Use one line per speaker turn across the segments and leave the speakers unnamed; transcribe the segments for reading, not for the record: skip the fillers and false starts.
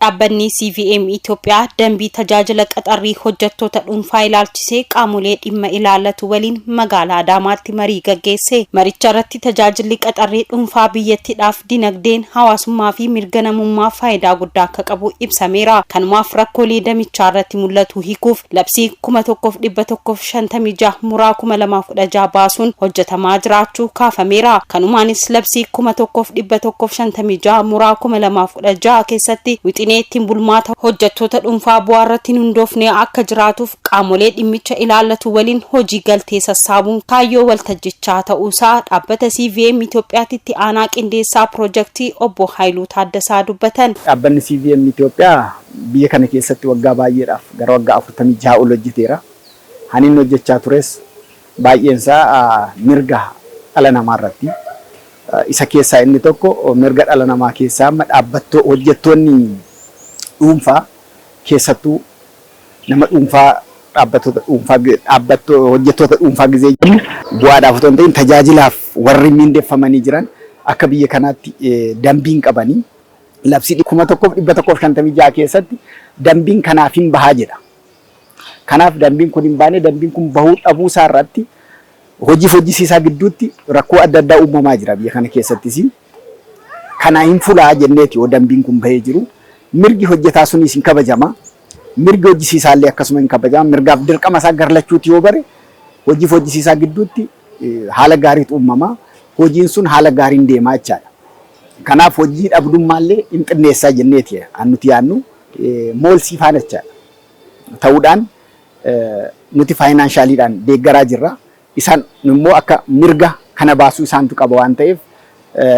Dhaabbanni CVM Itoophiyaa dambii tajaajila qaxarrii hojjettoota dhuunfaa ilaalchisee qaamolee dhimma ilaallatu waliin magaalaa Adaamaatti marii gaggeesse. Maricha irratti tajaajilli qaxarrii dhuunfaa biyyattiidhaaf dinagdeen hawaasummaa fi mirga namummaa faayidaa guddaa akka qabu ibsameera. Kanumaaf rakkoolee damichaa irratti mul'atu hiikuuf labsii 1156 muraa 2016 baasuun hojjetamaa jiraachuu kaafameera. Kanumaanis labsii 1156 muraa 2016 keessatti wixinee ittiin bulmaata hojjettoota dhuunfaa bu'aarratti hundoofne akka jiraatuuf qaamolee dhimmicha ilaallatu waliin hojii galtee sassaabuun kaayyoo waltajjichaa ta'uusaa dhaabbata CVM Itoophiyaatti itti aanaa qindeessaa piroojeektii obbo Haayiluu Taaddasaa dubbatan.
Dhaabbanni CVM Itoophiyaa biyya kana keessatti waggaa baay'eedhaaf gara waggaa 46 ol hojjeteera. Haniin hojjechaa tures baay'eensaa mirga dhala namaa irratti. Isa keessaa inni tokko mirga dhala namaa keessaa hojjettoonni dhuunfaa keessattuu nama dhuunfaa hojjettoota dhuunfaa gizee jennu bu'aadhaaf otoo hin ta'in tajaajilaaf warri miindeeffamanii jiran akka biyya kanaatti dambiin qabanii labsii 1156 keessatti dambiin kanaaf hin bahaa jedha. Kanaaf dambiin kun hin baane dambiin kun bahuu dhabuu isaa irratti hojisiisaa gidduutti rakkoo adda addaa uumamaa jira biyya kana keessattis. Kana hin fulaa jenneeti yoo dambiin kun bahee jiru. Mirgi hojjetaa sunis hin kabajama. Mirgi hojisiisaallee akkasuma hin kabajama. Mirgaaf dirqama isaa garlachuuti yoo bare hojisiisaa gidduutti haala gaariitu uumama. Hojiin sun haala gaariin deemaa jechaadha. Kanaaf hojii dhabdummaallee hin xinneessaa jenneeti nuti yaannu moolsii faana jechaadha. Ta'uudhaan nuti faayinaanshaaliidhaan deeggaraa jirra. Isaan immoo akka mirga kana baasuu isaantu qaba waan ta'eef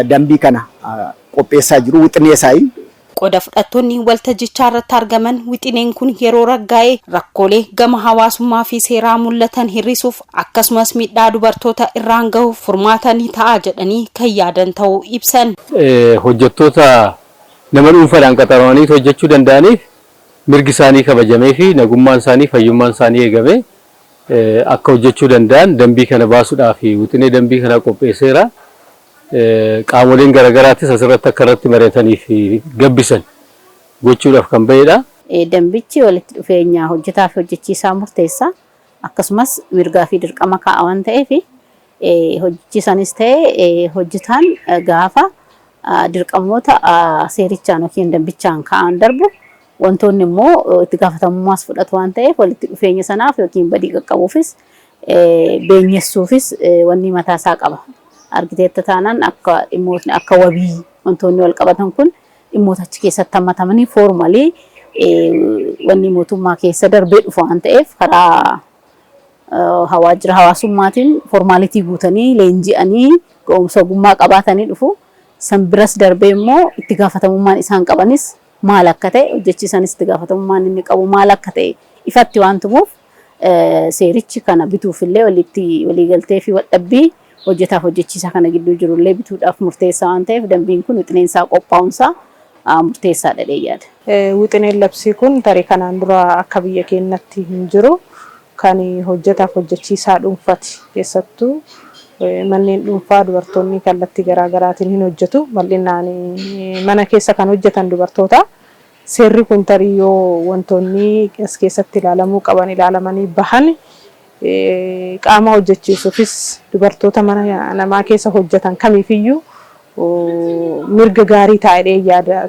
dambii kana qopheessaa jiru wixinee.
Qoda fudhattoonni waltajjichaa irratti argaman wixineen kun yeroo raggaa'ee rakkoolee gama hawaasummaa fi seeraa mul'atan hir'isuuf akkasumas miidhaa dubartoota irraan gahuuf furmaata ni ta'a jedhanii kan yaadan ta'uu ibsan.
Hojjettoota nama dhuunfaadhaan qaxaramanii hojjechuu danda'aniif mirgi isaanii kabajamee fi nagummaan isaanii fayyummaan isaanii eegamee akka hojjechuu danda'an dambii kana baasuudhaaf wixinee dambii kana qopheesseera. Qaamoleen garagaraattis asirratti akka irratti mareetanii fi gabbisan gochuudhaaf kan bahedha.
Dambichi walitti dhufeenya hojjetaa fi hojjechiisaa murteessa. Akkasumas mirgaa fi dirqama kaa'a waan ta'eef hojjechiisanis ta'ee hojjetaan gaafa dirqamoota seerichaan yookiin dambichaan kaa'an darbu wantoonni immoo itti gaafatamummaas fudhatu waan ta'eef walitti dhufeenya sanaaf yookiin badii qaqqabuufis beenyessuufis wanni mataa isaa qaba. Argiteetta taanaan akka wabii wantoonni wal qabatan kun dhimmoota achi keessatti hammatamanii foormalii wanni mootummaa keessa darbee dhufu waan ta'eef karaa waajjira hawaasummaatiin foormaalitii guutanii leenji'anii ga'umsa ogummaa qabaatanii dhufu. San biras darbee immoo itti gaafatamummaan isaan qabanis maal akka ta'e hojjechiisanis itti gaafatamummaan inni qabu maal akka ta'e ifatti waan tumuuf seerichi kana bituufillee waliigaltee fi waldhabbii hojjetaa hojjechiisaa kana gidduu jirullee bituudhaaf murteessaa waan ta'eef dambiin kun wixineensaa qophaa'umsaa murteessaadha yaada.
Wixineen labsii kun tarii kanaan dura akka biyya keenyatti hin jiru kan hojjetaaf hojjechiisaa dhuunfaati keessattuu manneen dhuunfaa dubartoonni kallattii garaagaraatiin hin hojjetu bal'inaan mana keessa kan hojjetan dubartoota. Seerri kun tarii yoo wantoonni as keessatti ilaalamuu qaban ilaalamanii bahan qaama hojjechiisuufis dubartoota mana namaa keessa hojjetan kamiifiyyuu mirga gaarii ta'ee yaada.